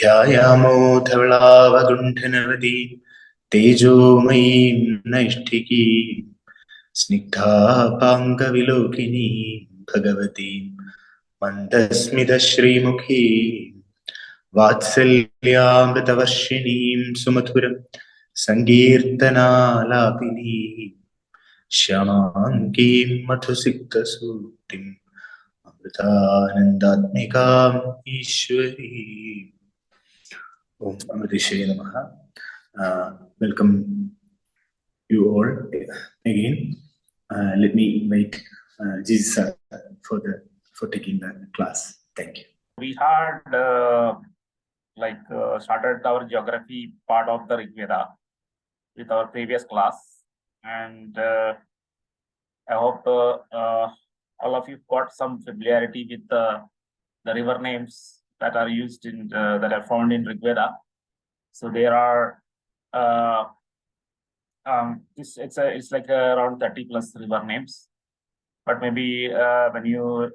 ध्यायामो धवलावगुण्ठनवती तेजोमयीं नैष्ठिकीं स्निग्धापाङ्गविलोकिनी Bhagwati मन्दस्मितश्रीमुखी वात्सल्यामृतवर्षिणीं सुमधुरं सङ्कीर्तनालापिनी श्यामाङ्गीं मधुसिक्तसूक्तिम् अमृतानन्दात्मिकाम् Ishwari. Om Amriteshaya Namaha. Welcome you all again. Let me invite Jesus sir for taking the class. Thank you. We had started our geography part of the Ṛgveda with our previous class, and I hope all of you got some familiarity with the river names that are used in that are found in Ṛgveda. So there are it's like around 30 plus river names, but maybe when you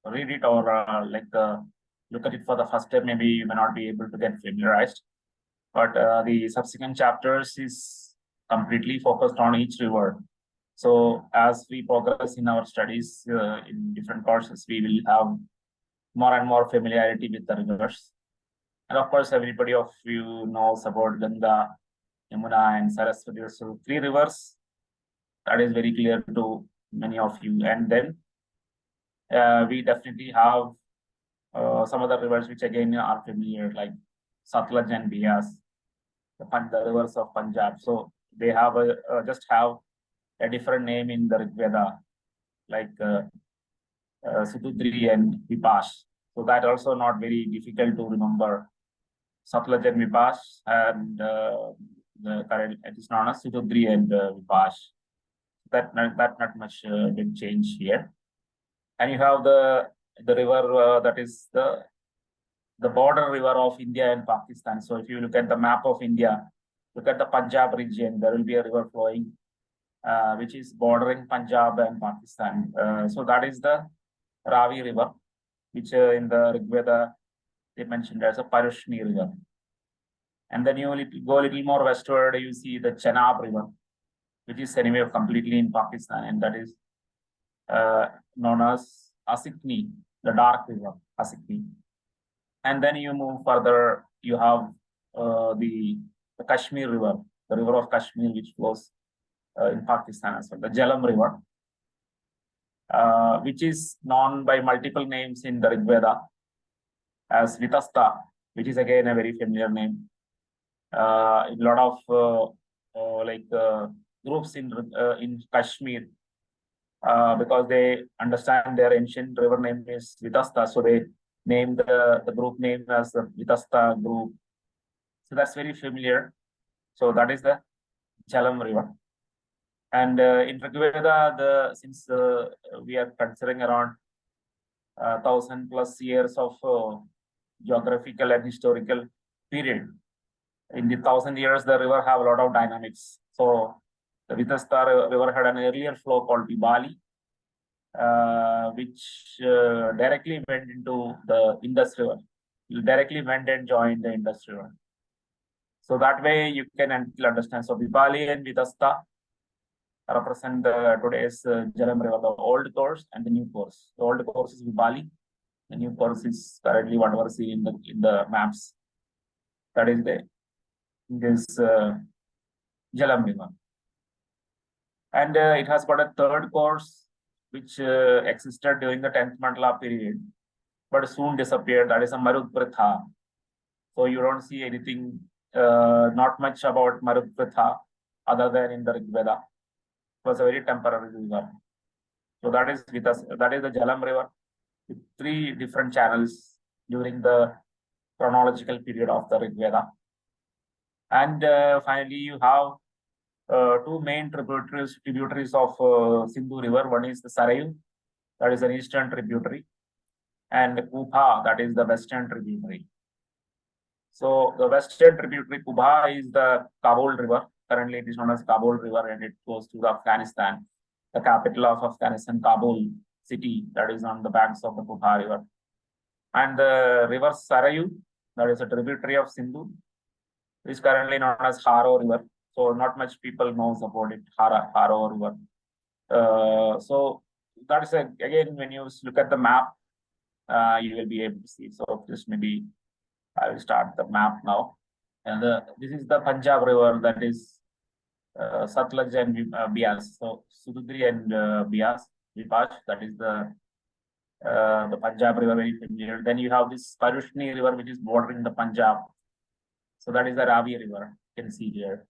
read it or look at it for the first time, maybe you may not be able to get familiarized. But the subsequent chapters is completely focused on each river. So as we progress in our studies in different courses, we will have more and more familiarity with the rivers. And of course, everybody of you knows about Ganga, Yamuna, and Saraswati. So 3 rivers, that is very clear to many of you. And then we definitely have some other rivers which again are familiar, like Satluj and Bias, the rivers of Punjab. So they have just have a different name in the Ṛgveda, like Sutudri and Vipash. So that also not very difficult to remember. Satluj and Vipash, and the current it is known as Sutudri and Vipash. That not much big change here. And you have the river that is the border river of India and Pakistan. So if you look at the map of India, look at the Punjab region, there will be a river flowing, which is bordering Punjab and Pakistan. So that is the Ravi river, which in the Ṛgveda they mentioned as a Parushni river. And then you go a little more westward, you see the Chenab river, which is anyway completely in Pakistan, and that is known as Asikni, the dark river, Asikni. And then you move further, you have the Kashmir river, the river of Kashmir, which flows in Pakistan as well, the Jhelum river, which is known by multiple names in the Ṛgveda as Vitasta, which is again a very familiar name. A lot of groups in Kashmir, because they understand their ancient river name is Vitasta, so they named the group name as the Vitasta group. So that's very familiar. So that is the Jhelum river. And in Ṛgveda, since we are considering around 1,000 plus years of geographical and historical period, in the 1,000 years, the river have a lot of dynamics. So the Vitasta river had an earlier flow called Vibali, which directly went into the Indus River. It directly went and joined the Indus River. So that way you can understand. So Vibali and Vitasta represent today's Jhelum river, the old course and the new course. The old course is Vibali. The new course is currently whatever seen in the maps. That is this Jhelum river. And it has got a third course which existed during the 10th Mandala period, but soon disappeared. That is a Marudpratha. So you don't see anything, not much about Marudpratha other than in the Ṛgveda. It was a very temporary river. So that is the Jhelum river with 3 different channels during the chronological period of the Ṛgveda. And finally, you have 2 main tributaries of Sindhu river. One is the Sarayu, that is an eastern tributary, and Kubha, that is the western tributary. So the western tributary Kubha is the Kabul river. Currently, it is known as Kabul river, and it goes to Afghanistan. The capital of Afghanistan, Kabul city, that is on the banks of the Kubha river. And the river Sarayu that is a tributary of Sindhu, which is currently known as Haro River. So not much people knows about it, Haro River. So that is again, when you look at the map, you will be able to see. So just maybe I will start the map now. And this is the Punjab River, that is Satluj and Bias. So Sududri and Bias, Vipaj, that is the Punjab River, very familiar. Then you have this Parushni River, which is bordering the Punjab. So that is the Ravi River, you can see here.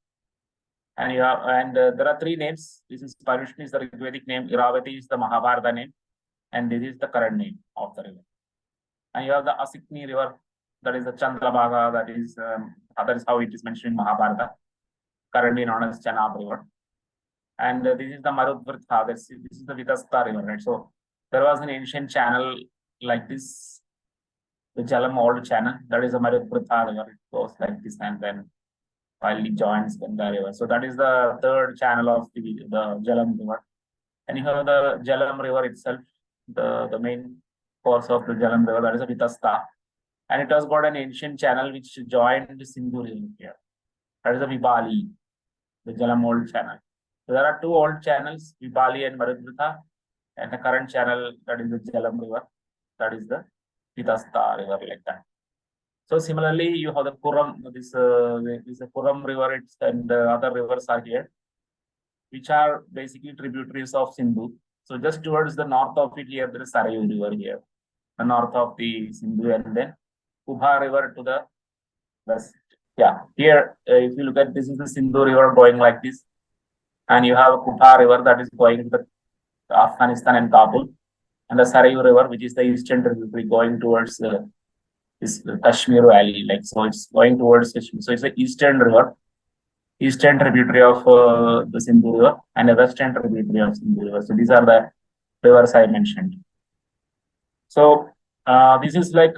And you have, there are three names. This is Parushni is the Ṛgvedic name, Iravati is the Mahabharata name, and this is the current name of the river. And you have the Asikni River, that is the Chandrabhaga, that is how it is mentioned in Mahabharata, currently known as Chenab River. And this is the Marudvrtha, this is the Vidasta River, right? So there was an ancient channel like this, the Jalam old channel, that is the Marudvrtha River. It goes like this and then finally joins Ganga River. So that is the third channel of the Jalam River. And you have the Jalam River itself, the main course of the Jalam River, that is the Vitasta. And it has got an ancient channel which joined the Sindhu River here. That is the Vibali, the Jalam old channel. So there are two old channels, Vibali and Marudvrtha, and the current channel, that is the Jalam River, that is the Vitasta River, like that. So similarly, you have the Kuram, this is the Kuram River, and other rivers are here, which are basically tributaries of Sindhu. So just towards the north of it here, there is Sarayu River here, the north of the Sindhu, and then Kubha River to the west. Yeah, here, if you look at this is the Sindhu River going like this, and you have Kubha River that is going to Afghanistan and Kabul, and the Sarayu River, which is the eastern tributary going towards this Kashmir Valley, like, so it's going towards Kashmir. So it's the eastern river, eastern tributary of the Sindhu River, and the western tributary of Sindhu River. So these are the rivers I mentioned. So this is like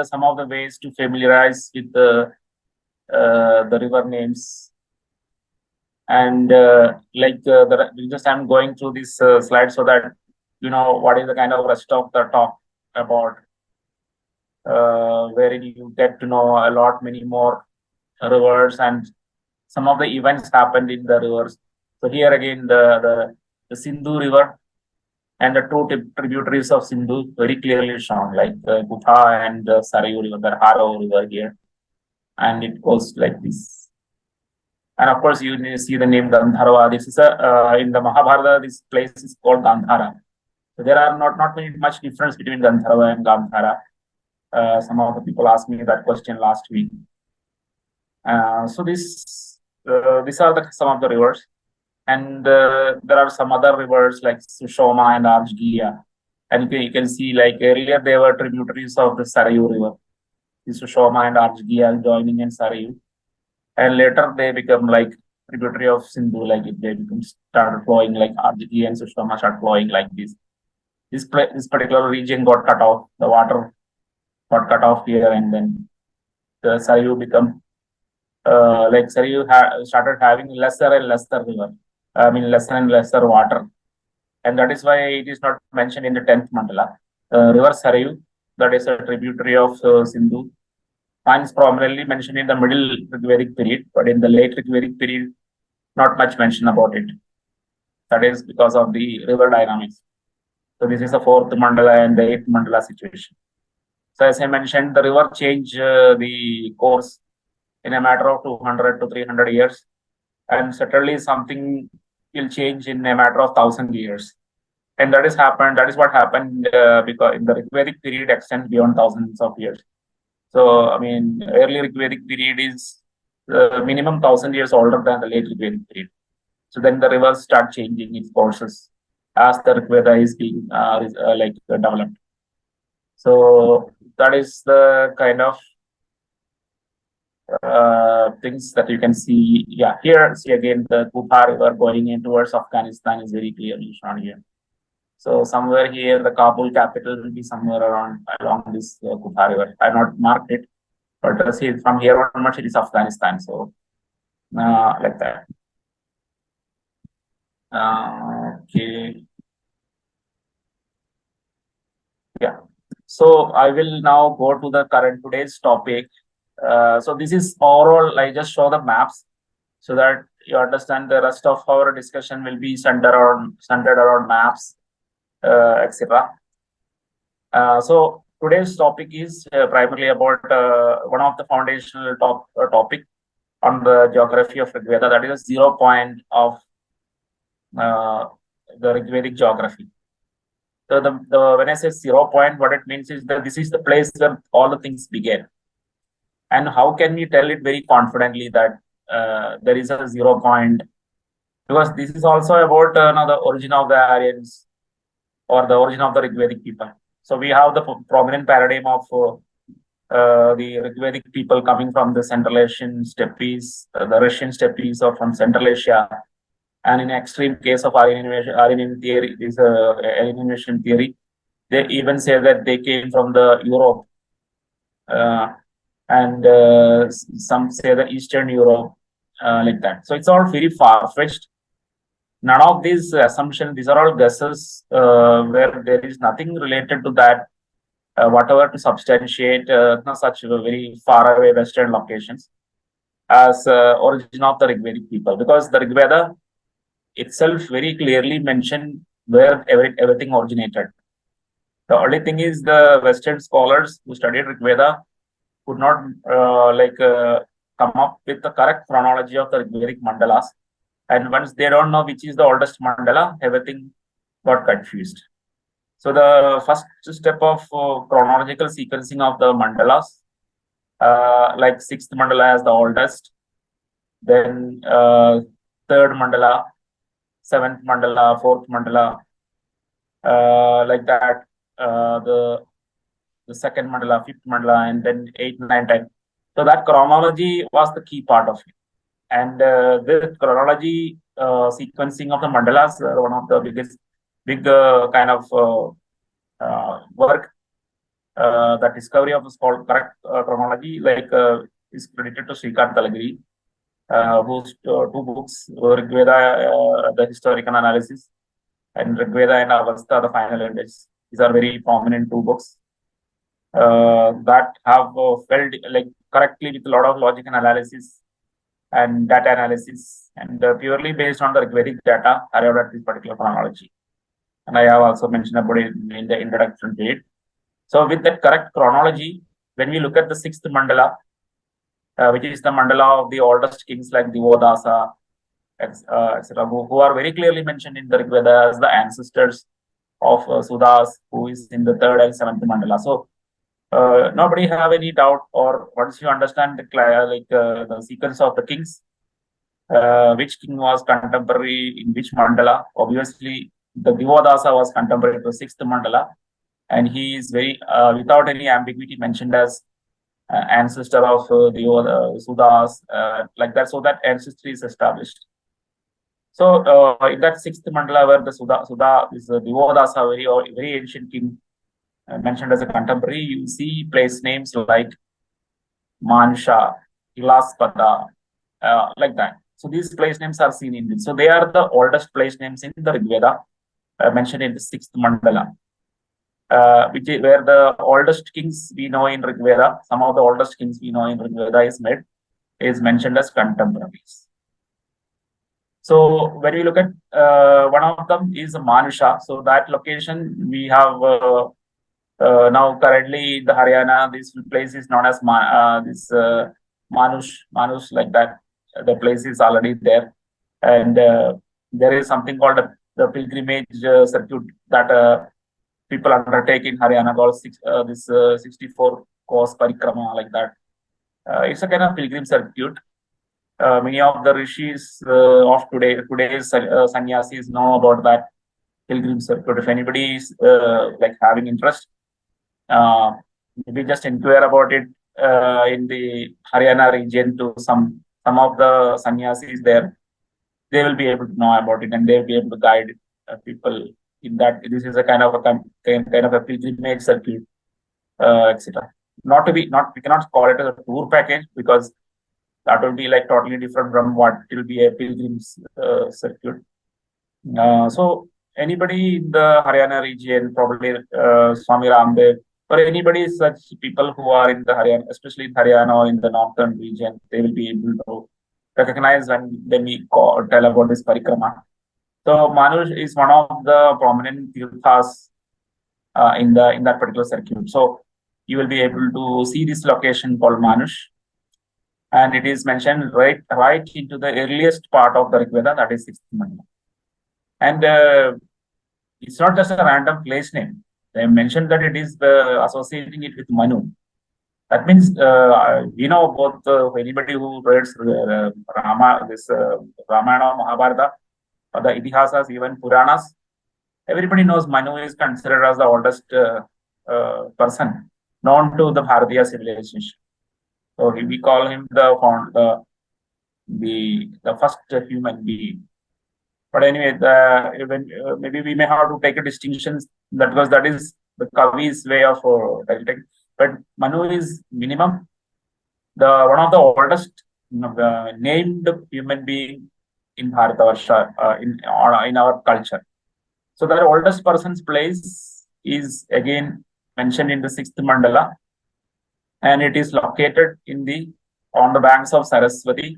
some of the ways to familiarize with the river names. And just I'm going through this slide so that you know what is the kind of rest of the talk about, wherein you get to know a lot many more rivers and some of the events happened in the rivers. So here again, the Sindhu River and the two tributaries of Sindhu very clearly shown, like the Gupha and the Sarayu River, the Haro River here, and it goes like this. And of course, you see the name Gandharva. This is in the Mahabharata. This place is called Gandhara. So there are not much difference between Gandharva and Gandhara. Some of the people asked me that question last week. So these are some of the rivers, and there are some other rivers like Sushoma and Arjgiya, and you can see like earlier they were tributaries of the Sarayu River. The Sushoma and Arjgiya joining in Sarayu, and later they become like tributary of Sindhu, like they started flowing like Arjgiya and Sushoma start flowing like this. This particular region got cut off, the water got cut off here, and then the Sarayu become like Sarayu started having lesser and lesser river, lesser and lesser water, and that is why it is not mentioned in the 10th mandala. River Sarayu, that is a tributary of Sindhu, finds prominently mentioned in the middle Ṛgvedic period, but in the late Ṛgvedic period, not much mention about it. That is because of the river dynamics. So this is the 4th mandala and the 8th mandala situation. So as I mentioned, the river changed the course in a matter of 200 to 300 years, and certainly something will change in a matter of 1,000 years. And that is what happened because in the Ṛgvedic period extends beyond thousands of years. So, early Ṛgvedic period is minimum 1,000 years older than the late Ṛgvedic period. So then the rivers start changing its courses as the Ṛgveda is being developed. So that is the kind of things that you can see. Yeah, here, see again, the Kubha River going in towards Afghanistan is very clearly shown here. So somewhere here, the Kabul capital will be somewhere along this Kubha River. I not marked it, but see from here onwards it is Afghanistan. So like that. Okay. Yeah. So I will now go to the today's topic, So this is overall, I just show the maps so that you understand the rest of our discussion will be centered around maps, etc. So today's topic is primarily about one of the foundational topic on the geography of Ṛgveda, that is a 0 point of the Ṛgvedic geography. So when I say 0 point, what it means is that this is the place where all the things began. And how can we tell it very confidently that there is a 0 point? Because this is also about the origin of the Aryans or the origin of the Ṛgvedic people. So we have the prominent paradigm of the Ṛgvedic people coming from the Central Asian steppes, the Russian steppes, or from Central Asia. And in extreme case of Aryan theory, this Aryan invasion theory, they even say that they came from the Europe, and some say the Eastern Europe, like that. So it's all very far-fetched. None of these assumptions, these are all guesses where there is nothing related to that, whatever to substantiate such very far away Western locations as origin of the Ṛgvedic people, because the Ṛgveda itself very clearly mentioned where everything originated. The only thing is the Western scholars who studied Ṛgveda could not come up with the correct chronology of the Ṛgvedic mandalas. And once they don't know which is the oldest mandala, everything got confused. So the first step of chronological sequencing of the mandalas, like 6th mandala as the oldest, then 3rd mandala, 7th mandala, 4th mandala, like that, the 2nd mandala, 5th mandala, and then 8th, 9th, 10th. So that chronology was the key part of it. And the chronology sequencing of the mandalas are one of the big kind of work. The discovery of the correct chronology, is credited to Srikant Talagiri, whose 2 books, Ṛgveda, the historical analysis, and Ṛgveda and Avastha, the final index. These are very prominent 2 books that have felt like correctly with a lot of logic and analysis and data analysis, and purely based on the Ṛgvedic data arrived at this particular chronology. And I have also mentioned about it in the introduction to it. So with that correct chronology, when we look at the 6th mandala, which is the mandala of the oldest kings like Divodasa, etc., who are very clearly mentioned in the Ṛgveda as the ancestors of Sudas, who is in the 3rd and 7th mandala. So nobody have any doubt, or once you understand the sequence of the kings, which king was contemporary in which mandala. Obviously, the Divodasa was contemporary to 6th mandala, and he is very without any ambiguity mentioned as ancestor of Sudas, like that. So that ancestry is established. So in that 6th mandala, where the Suda is Divodasa, very ancient king, mentioned as a contemporary, you see place names like Mansha, Ilaspada, like that. So these place names are seen in this. So they are the oldest place names in the Ṛgveda, mentioned in the 6th mandala, which is where the oldest kings we know in Ṛgveda, some of the oldest kings we know in Ṛgveda is mentioned as contemporaries. So when we look at one of them is Manusha. So that location we have now currently in the Haryana. This place is known as Manush, like that. The place is already there, and there is something called the pilgrimage circuit that people undertake in Haryana called 64 course parikrama, like that. It's a kind of pilgrim circuit. Many of the rishis of today's sannyasis know about that pilgrim circuit. If anybody is having interest, maybe just inquire about it in the Haryana region to some of the sannyasis there. They will be able to know about it, and they will be able to guide people in that. This is a kind of a pilgrimage circuit, etc. We cannot call it a tour package, because that will be like totally different from what it will be a pilgrim's circuit. So anybody in the Haryana region, probably Swami Ramdev, For anybody, such people who are in the Haryana, especially in Haryana or in the northern region, they will be able to recognize when we tell about this parikrama. So Manush is one of the prominent tirthas in that particular circuit. So you will be able to see this location called Manush, and it is mentioned right into the earliest part of the Rigveda, that is 6th mandala. And it's not just a random place name. They mentioned that it is associating it with Manu. That means we know both anybody who reads Ramayana, Mahabharata, or the Itihasas, even Puranas. Everybody knows Manu is considered as the oldest person known to the Bharatiya civilization. So we call him the first human being. But anyway, maybe we may have to take a distinction because that is the Kavi's way of telling. But Manu is minimum one of the oldest named human being in Bharatavarsha, in our culture. So the oldest person's place is again mentioned in the 6th mandala, and it is located on the banks of Saraswati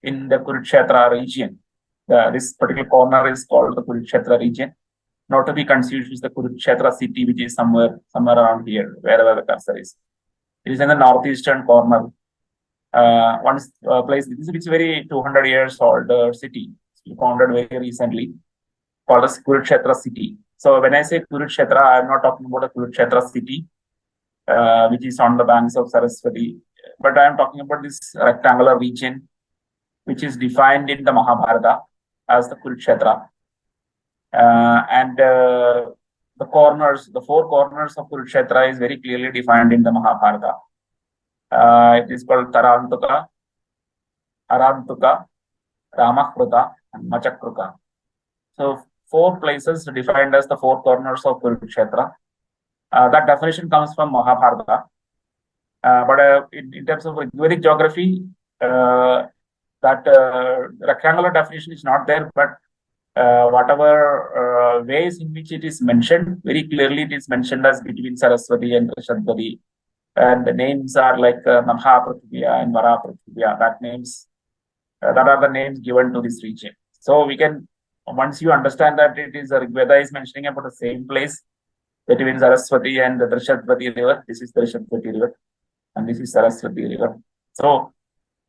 in the Kurukshetra region. This particular corner is called the Kurukshetra region, not to be confused with the Kurukshetra city, which is somewhere around here, wherever the cursor is. It is in the northeastern corner. Place, this is very 200 years old city, founded very recently, called as Kurukshetra city. So when I say Kurukshetra, I am not talking about a Kurukshetra city, which is on the banks of Saraswati, but I am talking about this rectangular region, which is defined in the Mahabharata as the Kurukshetra. And the four corners of Kurukshetra is very clearly defined in the Mahabharata. It is called Tarantuka, Arantuka, Ramakruta, and Machakruta. So 4 places defined as the 4 corners of Kurukshetra. That definition comes from Mahabharata. But in terms of Ṛgvedic geography, that rectangular definition is not there, but whatever ways in which it is mentioned, very clearly it is mentioned as between Saraswati and Drishadvati. And the names are like Nabha Prithviya and Vara Prithviya. That are the names given to this region. So we can, once you understand that it is Ṛgveda is mentioning about the same place between Saraswati and the Drishadvati river. This is the Drishadvati river, and this is Saraswati river. So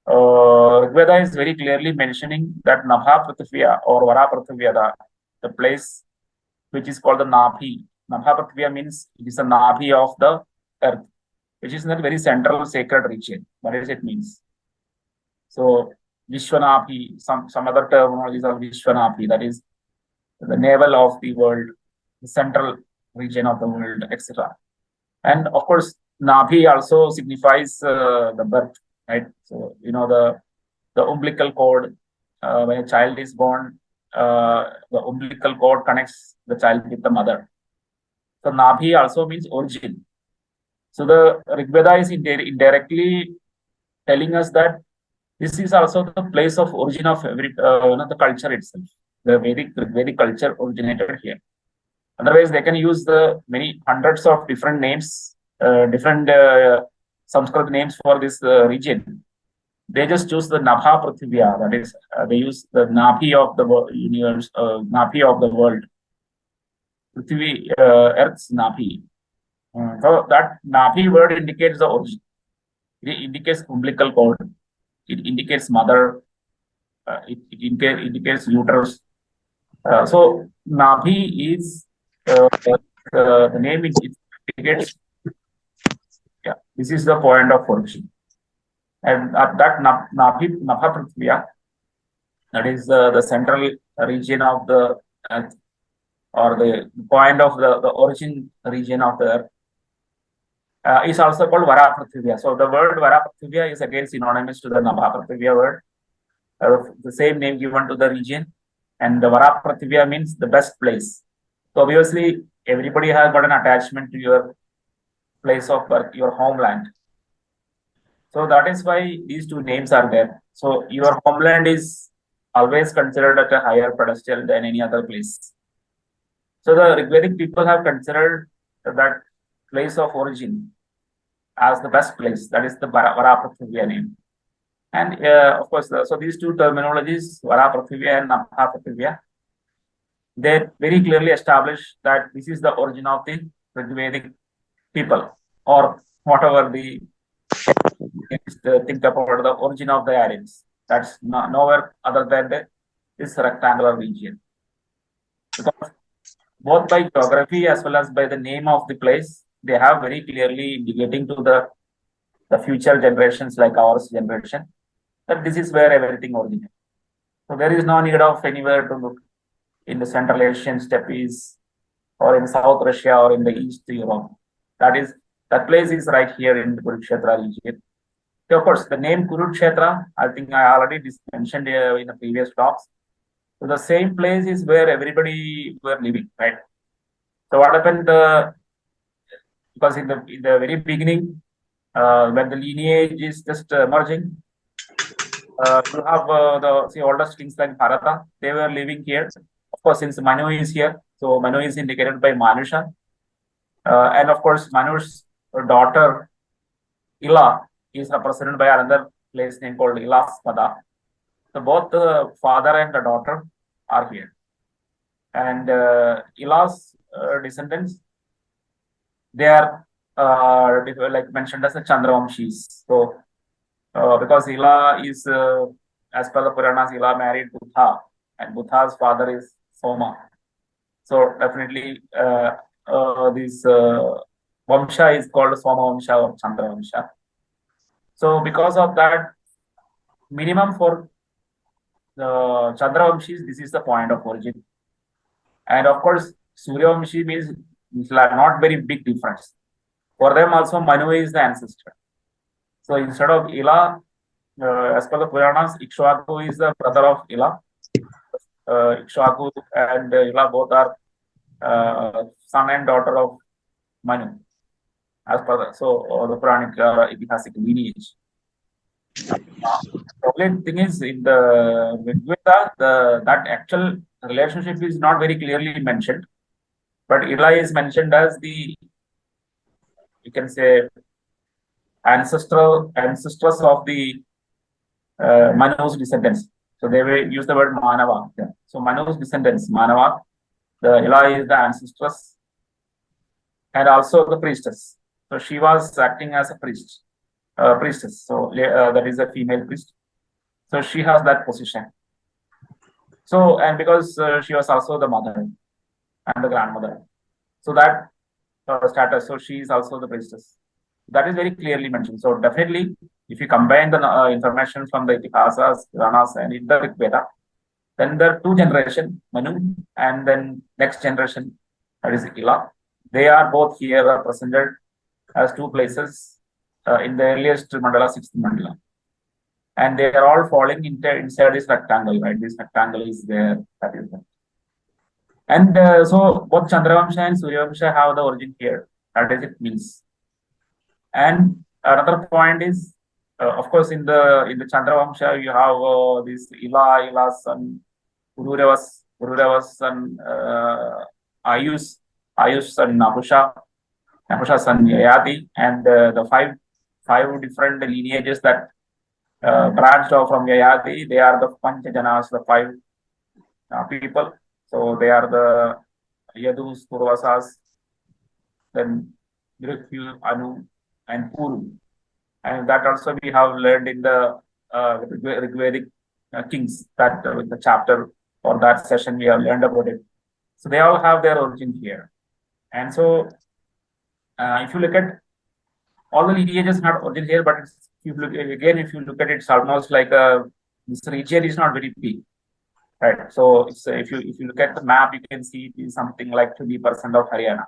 Ṛgveda is very clearly mentioning that Nabha Prithviya or Vara Prithviya, the place which is called the Nabhi. Nabha Prithviya means it is a Nabhi of the earth, which is in a very central sacred region. What does it means? So Vishwanabhi, some other terminologies of Vishwanabhi, that is the navel of the world, the central region of the world, etc. And of course, Nabhi also signifies the birth, right? So the umbilical cord, when a child is born, the umbilical cord connects the child with the mother. So Nabhi also means origin. So the Ṛgveda is indirectly telling us that this is also the place of origin of every the culture itself. The Vedic culture originated here. Otherwise, they can use the many hundreds of different names, different Sanskrit names for this region. They just choose the Nabha Prithviya, that is, they use the Nabhi of the universe, Nabhi of the world, Prithvi, Earth's Nabhi. So that Nabhi word indicates the origin. It indicates umbilical cord. It indicates mother. It indicates uterus. So Nabhi is the name it indicates. Yeah, this is the point of origin. And that Nabha Prithviya, that is the central region of the earth, or the point of the origin region of the earth, is also called Vara Prithviya. So the word Vara Prithviya is again synonymous to the Nabha Prithviya word, the same name given to the region. And the Vara Prithviya means the best place. So obviously, everybody has got an attachment to your place of birth, your homeland. So that is why these 2 names are there. So your homeland is always considered at a higher pedestal than any other place. So the Ṛgvedic people have considered that place of origin as the best place. That is the Varaprithivya name. And of course, so these two terminologies, Varaprithivya and Nabhaprithivya, they very clearly establish that this is the origin of the Ṛgvedic people, or whatever the think about the origin of the Aryans. That's nowhere other than this rectangular region. Because both by geography as well as by the name of the place, they have very clearly indicating to the future generations like our generation that this is where everything originates. So there is no need of anywhere to look in the Central Asian steppes or in South Russia or in the East Europe. That place is right here in the Kurukshetra region. Of course, the name Kurukshetra, I think I already mentioned in the previous talks. So the same place is where everybody were living, right? So what happened? Because in the very beginning, when the lineage is just emerging, you have the oldest kings like Bharata. They were living here. Of course, since Manu is here, so Manu is indicated by Manusha, and of course Manu's daughter Ila is represented by another place name called Ilaspada. So both the father and the daughter are here, and Ila's descendants, they are like mentioned as the Chandravamshis. So because Ila is, as per the Puranas, Ila married Buddha, and Buddha's father is Soma. So definitely this Vamsha is called Soma Vamsha or Chandra Vamsha. So because of that, minimum for the Chandra Vamshis, this is the point of origin. And of course, Surya Vamshi means not very big difference. For them also, Manu is the ancestor. So instead of Ila, as per the Puranas, Ikshvaku is the brother of Ila. Ikshvaku and Ila both are son and daughter of Manu, as per the Puranic Itihasic lineage. The only thing is, in the Ṛgveda, that actual relationship is not very clearly mentioned, but Ila is mentioned as the, you can say, ancestress of the Manu's descendants. So they will use the word Manava. Yeah. So Manu's descendants, Manava, the Ila is the ancestress and also the priestess. So she was acting as a priestess. So that is a female priest. So she has that position. So, and because she was also the mother and the grandmother, so that status, so she is also the priestess. That is very clearly mentioned. So definitely, if you combine the information from the Itihasas, Puranas, and in the Ṛgveda, then there are two generations, Manu, and then next generation, that is Ila. They are both here represented as two places in the earliest mandala, sixth mandala. And they are all falling inside this rectangle, right? This rectangle is there, that is there. And so both Chandravamsha and Suryavamsha have the origin here. That is, it means. And another point is, of course, in the Chandravamsha, you have this Ila's son, Pururava's son, Ayush son Nahusha's son Yayati, and the five different lineages that branched off from Yayati. They are the Panchajanas, the five people. So they are the Yadus, Purvasas, then Mrithyu, Anu, and Puru. And that also we have learned in the Ṛgvedic kings, that the chapter or that session we have learned about it. So they all have their origin here. And so if you look at all the lineages, not origin here, but if you look at it, it's almost like this region is not very big. Right. So if you look at the map, you can see it is something like 20% of Haryana.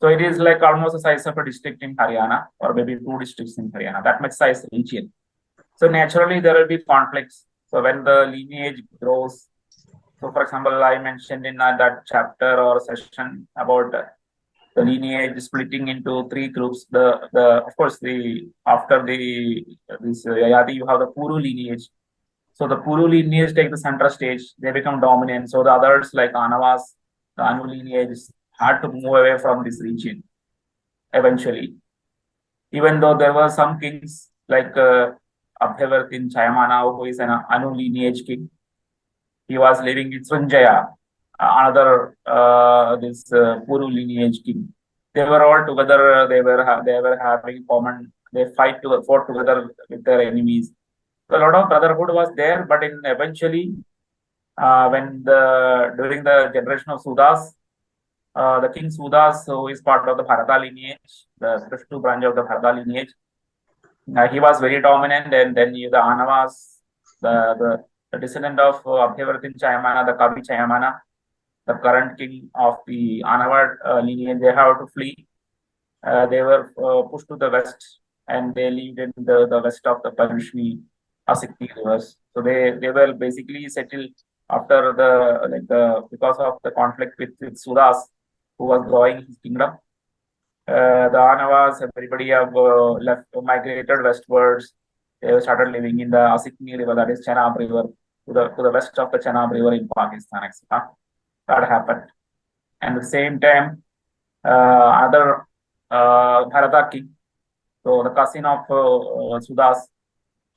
So it is like almost the size of a district in Haryana, or maybe 2 districts in Haryana, that much size region. So naturally there will be conflicts. So when the lineage grows, so for example, I mentioned in that chapter or session about the lineage splitting into 3 groups. Of course, after this Yayati, you have the Puru lineage. So the Puru lineage take the center stage, they become dominant. So the others like Anavas, the Anu lineage had to move away from this region. eventually. Even though there were some kings like Abhyavartin Chayamana, who is an Anu lineage king. He was living in Srinjaya, another this Puru lineage king. They were all together. They were having common. They fought together with their enemies. So a lot of brotherhood was there, but eventually, when during the generation of Sudas, the king Sudas, who is part of the Bharata lineage, the Krishna branch of the Bharata lineage, he was very dominant, and then the Anavas, the descendant of Abhyavartin Chayamana, the Kavi Chayamana, the current king of the Anavad lineage, they have to flee. They were pushed to the west, and they lived in the west of the Parushni, Asikti rivers. So they were basically settled after because of the conflict with Sudas, who was growing his kingdom. The Anavas, everybody have migrated westwards. They started living in the Asikni River, that is Chenab River, to the west of the Chenab River in Pakistan, etc. That happened. And at the same time, another Bharata king, so the cousin of Sudas,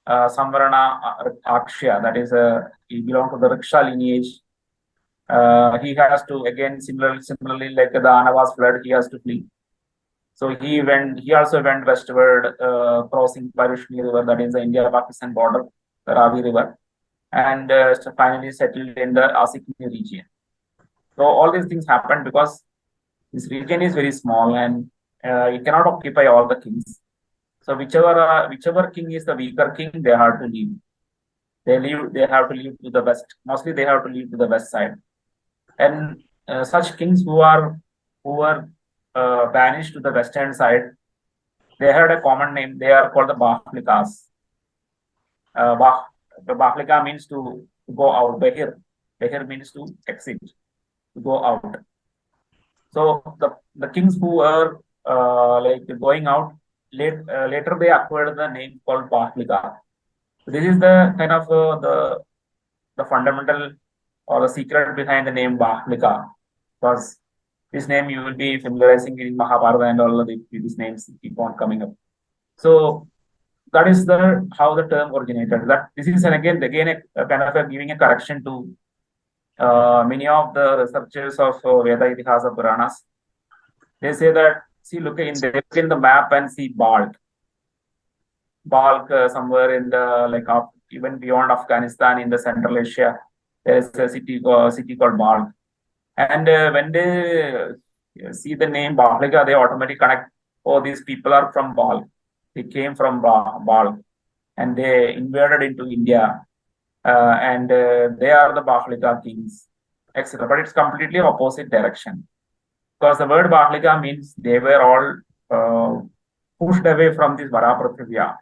Samvarana Akshya, that is, he belonged to the Riksha lineage. He has to, again, similarly like the Anavas flood, he has to flee. So he also went westward, crossing Parushni River, that is the India-Pakistan border, the Ravi River, and finally settled in the Asikni region. So all these things happened because this region is very small and it cannot occupy all the kings. So whichever king is the weaker king, they have to leave. They have to leave to the west. Mostly they have to leave to the west side. And such kings who were banished to the western side, they had a common name. They are called the Bahlikas. The Bahlika means to go out. Behir means to exit, to go out. So the kings who were going out, later they acquired the name called Bahlika. So this is the kind of the fundamental or the secret behind the name Bahlika, because this name you will be familiarizing in Mahabharata, and all of these names keep on coming up. So that is how the term originated. That this is again a kind of giving a correction to many of the researchers of Veda Itihasa Puranas. They say that, look in the map and see Balk somewhere in the even beyond Afghanistan, in the Central Asia, there is a city called Balk. And when they see the name Bahlika, they automatically connect, oh, these people are from Balk. They came from Balk and they invaded into India, and they are the Bahlika kings, etc. But it's completely opposite direction, because the word Bahlika means they were all pushed away from this Varaprithivya,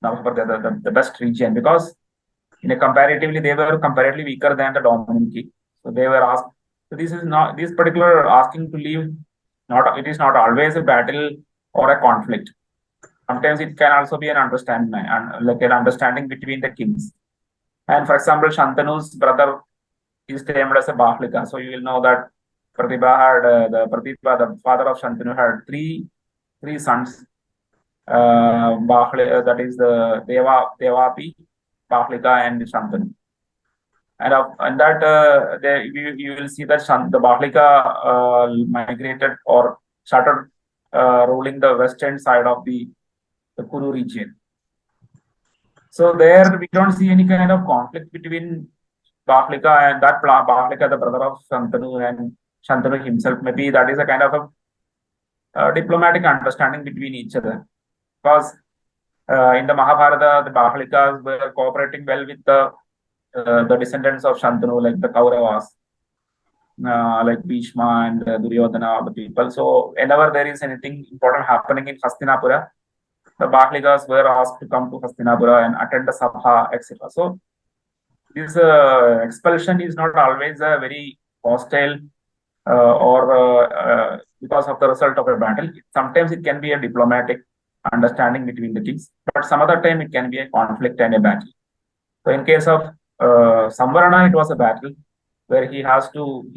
the best region, because they were comparatively weaker than the dominant king. So they were asked. So this particular asking to leave. It is not always a battle or a conflict. Sometimes it can also be an understanding between the kings. And for example, Shantanu's brother is termed as a Bahlika. So you will know that Pratibha had the father of Shantanu, had three sons. That is the Devapi, Bahlika, and Shantanu. And that you will see that the Bahlika migrated or started ruling the western side of the Kuru region. So there we don't see any kind of conflict between Bahlika and that Bahlika, the brother of Shantanu, and Shantanu himself. Maybe that is a kind of a diplomatic understanding between each other. Because in the Mahabharata, the Bahlikas were cooperating well with the descendants of Shantanu, like the Kauravas, like Bhishma and Duryodhana, the people. So whenever there is anything important happening in Hastinapura, the Bahlikas were asked to come to Hastinapura and attend the Sabha, etc. So this expulsion is not always a very hostile or because of the result of a battle. Sometimes it can be a diplomatic understanding between the kings, but some other time it can be a conflict and a battle. So in case of Samvarana, it was a battle where he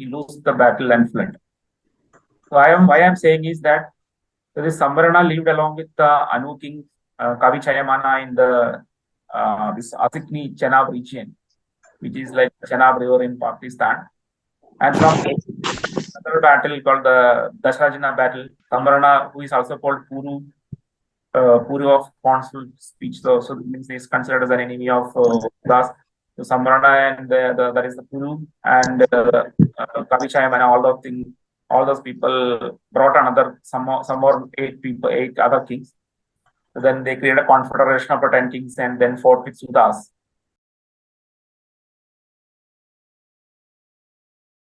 loses the battle and fled. So why I'm saying is that So this Samvarana lived along with the Anu king Kavi Chayamana in the this Asikni Chenab region, which is like Chenab River in Pakistan. And from another battle called the Dasharajana battle, Samvarana, who is also called Puru of Fanciful speech, so means he is considered as an enemy of Das. So Samvarana and that is the Puru and Kavi Chayamana, all those people brought another some more 8 other kings. So then they created a confederation of the 10 kings and then fought with Sudas.